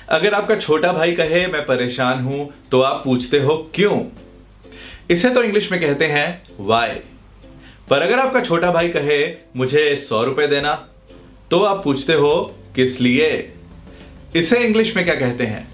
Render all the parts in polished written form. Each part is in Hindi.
अगर आपका छोटा भाई कहे मैं परेशान हूं तो आप पूछते हो क्यों। इसे तो इंग्लिश में कहते हैं वाई। पर अगर आपका छोटा भाई कहे मुझे 100 रुपए देना तो आप पूछते हो किस लिए। इसे इंग्लिश में क्या कहते हैं।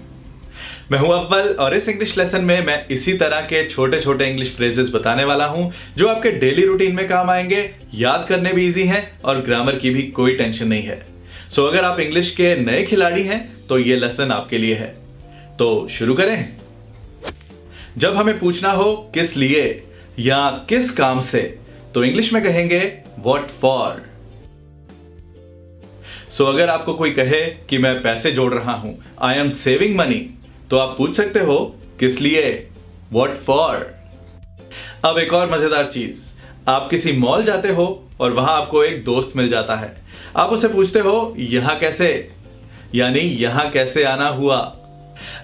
मैं हूं अव्वल और इस इंग्लिश लेसन में मैं इसी तरह के छोटे छोटे इंग्लिश फ्रेजेस बताने वाला हूं जो आपके डेली रूटीन में काम आएंगे, याद करने भी इजी हैं और ग्रामर की भी कोई टेंशन नहीं है। सो अगर आप इंग्लिश के नए खिलाड़ी हैं तो ये लेसन आपके लिए है। तो शुरू करें। जब हमें पूछना हो किस लिए या किस काम से तो इंग्लिश में कहेंगे व्हाट फॉर। सो अगर आपको कोई कहे कि मैं पैसे जोड़ रहा हूं, आई एम सेविंग मनी, तो आप पूछ सकते हो किस लिए, व्हाट फॉर। अब एक और मजेदार चीज, आप किसी मॉल जाते हो और वहां आपको एक दोस्त मिल जाता है। आप उसे पूछते हो यहां कैसे, यानी यहां कैसे आना हुआ।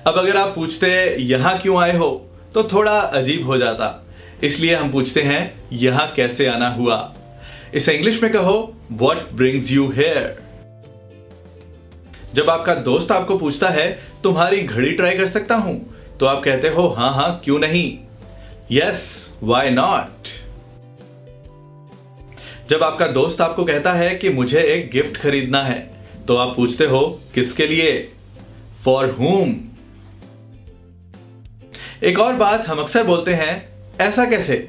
अब अगर आप पूछते यहां क्यों आए हो तो थोड़ा अजीब हो जाता, इसलिए हम पूछते हैं यहां कैसे आना हुआ। इसे इंग्लिश में कहो व्हाट ब्रिंग्स यू हियर। जब आपका दोस्त आपको पूछता है तुम्हारी घड़ी ट्राई कर सकता हूं तो आप कहते हो हां हां क्यों नहीं, यस व्हाई नॉट। जब आपका दोस्त आपको कहता है कि मुझे एक गिफ्ट खरीदना है तो आप पूछते हो किसके लिए, फॉर whom। एक और बात हम अक्सर बोलते हैं ऐसा कैसे।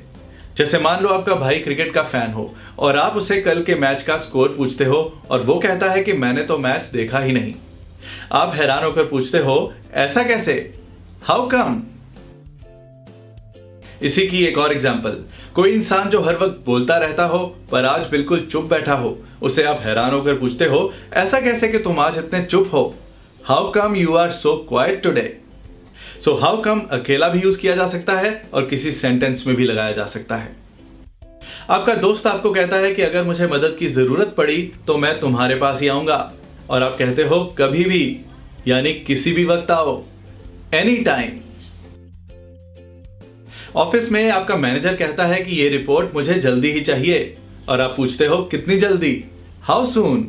जैसे मान लो आपका भाई क्रिकेट का फैन हो और आप उसे कल के मैच का स्कोर पूछते हो और वो कहता है कि मैंने तो मैच देखा ही नहीं। आप हैरान होकर पूछते हो ऐसा कैसे, हाउ कम। इसी की एक और एग्जांपल, कोई इंसान जो हर वक्त बोलता रहता हो पर आज बिल्कुल चुप बैठा हो, उसे आप हैरान होकर पूछते हो ऐसा कैसे कि तुम आज इतने चुप हो, how come you are so quiet today. So how come अकेला भी यूज किया जा सकता है और किसी सेंटेंस में भी लगाया जा सकता है। आपका दोस्त आपको कहता है कि अगर मुझे मदद की जरूरत पड़ी तो मैं तुम्हारे पास ही आऊंगा, और आप कहते हो कभी भी, यानी किसी भी वक्त आओ, एनी टाइम। ऑफिस में आपका मैनेजर कहता है कि ये रिपोर्ट मुझे जल्दी ही चाहिए और आप पूछते हो कितनी जल्दी, हाउ सून।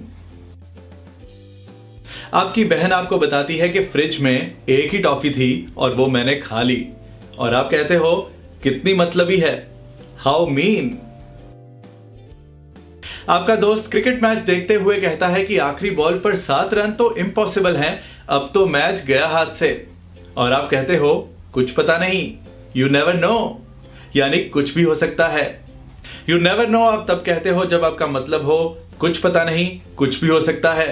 आपकी बहन आपको बताती है कि फ्रिज में एक ही टॉफी थी और वो मैंने खा ली, और आप कहते हो कितनी मतलबी है, हाउ मीन। आपका दोस्त क्रिकेट मैच देखते हुए कहता है कि आखिरी बॉल पर 7 रन तो इम्पॉसिबल हैं, अब तो मैच गया हाथ से, और आप कहते हो कुछ पता नहीं, यू नेवर नो, यानी कुछ भी हो सकता है। यू नेवर नो आप तब कहते हो जब आपका मतलब हो कुछ पता नहीं, कुछ भी हो सकता है।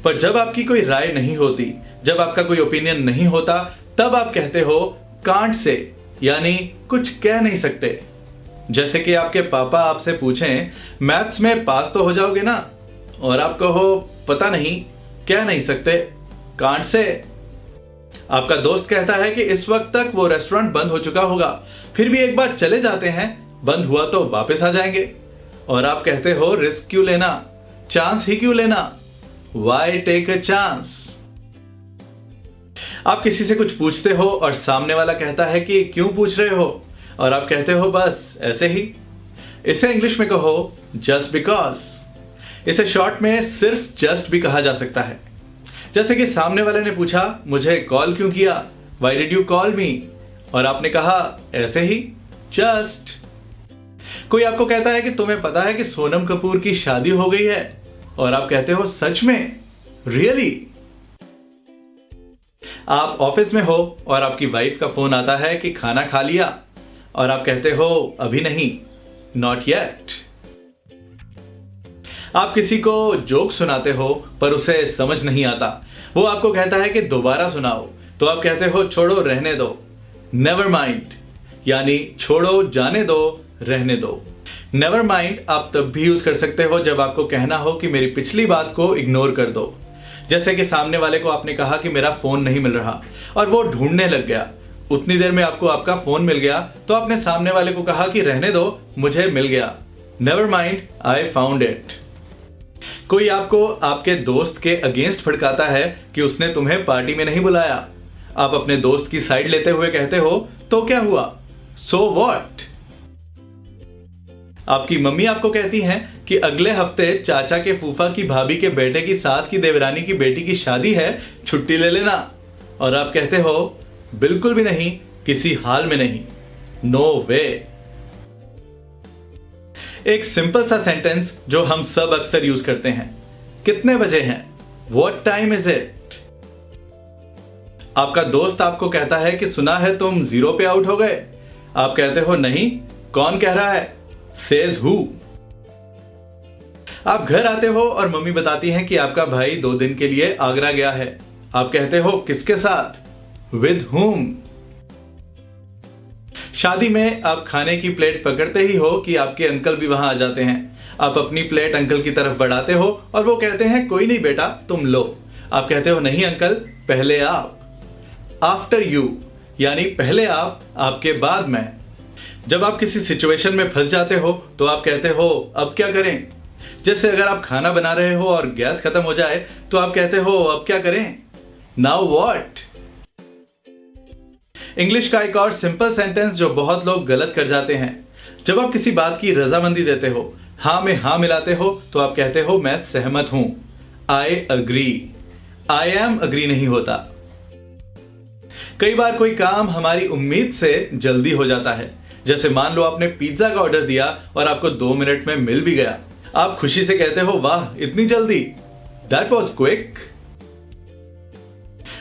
पर जब आपकी कोई राय नहीं होती, जब आपका कोई ओपिनियन नहीं होता, तब आप कहते हो कांट से, यानी कुछ कह नहीं सकते। जैसे कि आपके पापा आपसे पूछें मैथ्स में पास तो हो जाओगे ना, और आप कहो पता नहीं, कह नहीं सकते, कांट से। आपका दोस्त कहता है कि इस वक्त तक वो रेस्टोरेंट बंद हो चुका होगा, फिर भी एक बार चले जाते हैं, बंद हुआ तो वापस आ जाएंगे, और आप कहते हो रिस्क क्यों लेना, चांस ही क्यों लेना, वाई टेक अ चांस। आप किसी से कुछ पूछते हो और सामने वाला कहता है कि क्यों पूछ रहे हो, और आप कहते हो बस ऐसे ही। इसे इंग्लिश में कहो जस्ट बिकॉज। इसे शॉर्ट में सिर्फ जस्ट भी कहा जा सकता है। जैसे कि सामने वाले ने पूछा मुझे कॉल क्यों किया, वाई डिड यू कॉल मी, और आपने कहा ऐसे ही, जस्ट। कोई आपको कहता है कि तुम्हें पता है कि सोनम कपूर की शादी हो गई है, और आप कहते हो सच में, रियली। आप ऑफिस में हो और आपकी वाइफ का फोन आता है कि खाना खा लिया, और आप कहते हो अभी नहीं, नॉट येट। आप किसी को जोक सुनाते हो पर उसे समझ नहीं आता, वो आपको कहता है कि दोबारा सुनाओ, तो आप कहते हो छोड़ो रहने दो, नेवर माइंड, यानी छोड़ो जाने दो, रहने दो। नेवर माइंड आप तब भी यूज कर सकते हो जब आपको कहना हो कि मेरी पिछली बात को इग्नोर कर दो। जैसे कि सामने वाले को आपने कहा कि मेरा फोन नहीं मिल रहा और वो ढूंढने लग गया, उतनी देर में आपको आपका फोन मिल गया, तो आपने सामने वाले को कहा कि रहने दो, मुझे मिल गया, never mind, I found it. कोई आपको आपके दोस्त के अगेंस्ट भड़काता है कि उसने तुम्हें पार्टी में नहीं बुलाया, आप अपने दोस्त की साइड लेते हुए कहते हो तो क्या हुआ, सो व्हाट। आपकी मम्मी आपको कहती हैं कि अगले हफ्ते चाचा के फूफा की भाभी के बेटे की सास की देवरानी की बेटी की शादी है, छुट्टी ले लेना। और आप कहते हो बिल्कुल भी नहीं, किसी हाल में नहीं, नो वे। एक सिंपल सा सेंटेंस जो हम सब अक्सर यूज करते हैं, कितने बजे हैं, व्हाट टाइम इज इट। आपका दोस्त आपको कहता है कि सुना है तुम 0 पे आउट हो गए। आप कहते हो नहीं, कौन कह रहा है, सेज हु। आप घर आते हो और मम्मी बताती हैं कि आपका भाई 2 दिन के लिए आगरा गया है। आप कहते हो किसके साथ, विद हुम। शादी में आप खाने की प्लेट पकड़ते ही हो कि आपके अंकल भी वहां आ जाते हैं। आप अपनी प्लेट अंकल की तरफ बढ़ाते हो और वो कहते हैं कोई नहीं बेटा, तुम लो। आप कहते हो नहीं अंकल, पहले आप। आफ्टर यू, यानी पहले आप, आपके बाद मैं। जब आप किसी सिचुएशन में फंस जाते हो तो आप कहते हो अब क्या करें। जैसे अगर आप खाना बना रहे हो और गैस खत्म हो जाए तो आप कहते हो अब क्या करें, नाउ व्हाट। इंग्लिश का एक और सिंपल सेंटेंस जो बहुत लोग गलत कर जाते हैं, जब आप किसी बात की रजामंदी देते हो, हां में हां मिलाते हो, तो आप कहते हो मैं सहमत हूं, I agree. I am agree नहीं होता। कई बार कोई काम हमारी उम्मीद से जल्दी हो जाता है। जैसे मान लो आपने पिज्जा का ऑर्डर दिया और आपको 2 मिनट में मिल भी गया। आप खुशी से कहते हो वाह इतनी जल्दी, दैट वॉज क्विक।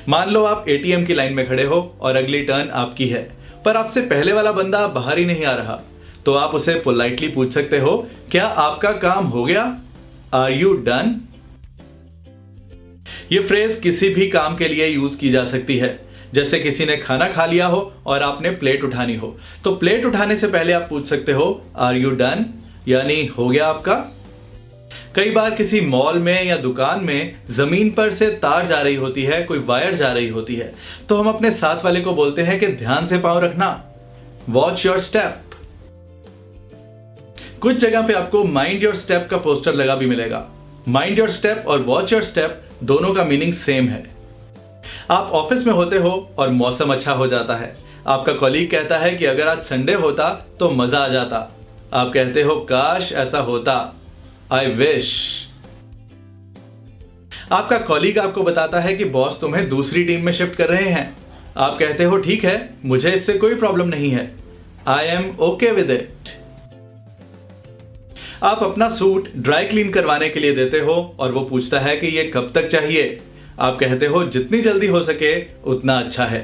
मान लो आप एटीएम की लाइन में खड़े हो और अगली टर्न आपकी है, पर आपसे पहले वाला बंदा बाहर ही नहीं आ रहा, तो आप उसे पोलाइटली पूछ सकते हो क्या आपका काम हो गया, आर यू डन। ये फ्रेज किसी भी काम के लिए यूज की जा सकती है। जैसे किसी ने खाना खा लिया हो और आपने प्लेट उठानी हो, तो प्लेट उठाने से पहले आप पूछ सकते हो आर यू डन, यानी हो गया आपका। कई बार किसी मॉल में या दुकान में जमीन पर से तार जा रही होती है, कोई वायर जा रही होती है, तो हम अपने साथ वाले को बोलते हैं कि ध्यान से पांव रखना, वॉच योर स्टेप। कुछ जगह पे आपको माइंड योर स्टेप का पोस्टर लगा भी मिलेगा। माइंड योर स्टेप और वॉच योर स्टेप दोनों का मीनिंग सेम है। आप ऑफिस में होते हो और मौसम अच्छा हो जाता है। आपका कॉलीग कहता है कि अगर आज संडे होता तो मजा आ जाता। आप कहते हो काश ऐसा होता, आई विश। आपका कॉलीग आपको बताता है कि बॉस तुम्हें दूसरी टीम में शिफ्ट कर रहे हैं। आप कहते हो ठीक है, मुझे इससे कोई प्रॉब्लम नहीं है, I am okay with it. आप अपना सूट ड्राई क्लीन करवाने के लिए देते हो और वो पूछता है कि ये कब तक चाहिए। आप कहते हो जितनी जल्दी हो सके उतना अच्छा है,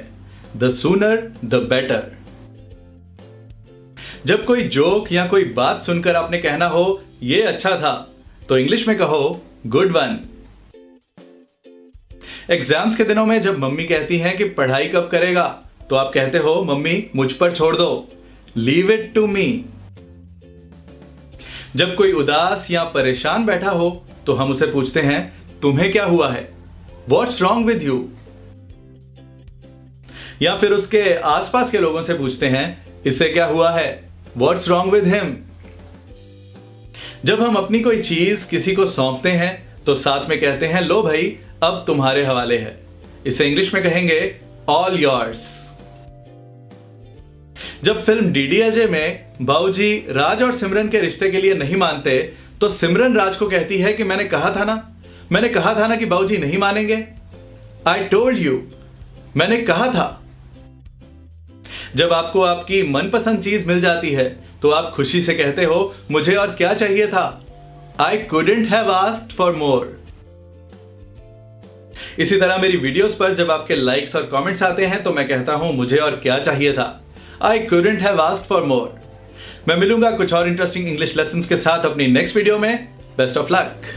द सूनर द बेटर। जब कोई जोक या कोई बात सुनकर आपने कहना हो ये अच्छा था, तो इंग्लिश में कहो गुड वन। एग्जाम्स के दिनों में जब मम्मी कहती हैं कि पढ़ाई कब करेगा, तो आप कहते हो मम्मी मुझ पर छोड़ दो, लीव इट टू मी। जब कोई उदास या परेशान बैठा हो तो हम उसे पूछते हैं तुम्हें क्या हुआ है, व्हाट्स रॉन्ग विद यू। या फिर उसके आसपास के लोगों से पूछते हैं इससे क्या हुआ है, व्हाट्स रॉन्ग विद हिम। जब हम अपनी कोई चीज किसी को सौंपते हैं तो साथ में कहते हैं लो भाई अब तुम्हारे हवाले है। इसे इंग्लिश में कहेंगे ऑल योर्स। जब फिल्म डीडीएलजे में बाबूजी राज और सिमरन के रिश्ते के लिए नहीं मानते, तो सिमरन राज को कहती है कि मैंने कहा था ना कि बाबूजी नहीं मानेंगे, आई टोल्ड यू, मैंने कहा था। जब आपको आपकी मनपसंद चीज मिल जाती है तो आप खुशी से कहते हो मुझे और क्या चाहिए था, I couldn't have asked for more. इसी तरह मेरी वीडियोस पर जब आपके लाइक्स और कमेंट्स आते हैं तो मैं कहता हूं मुझे और क्या चाहिए था, I couldn't have asked for more. मैं मिलूंगा कुछ और इंटरेस्टिंग इंग्लिश लेसन्स के साथ अपनी नेक्स्ट वीडियो में। Best of luck.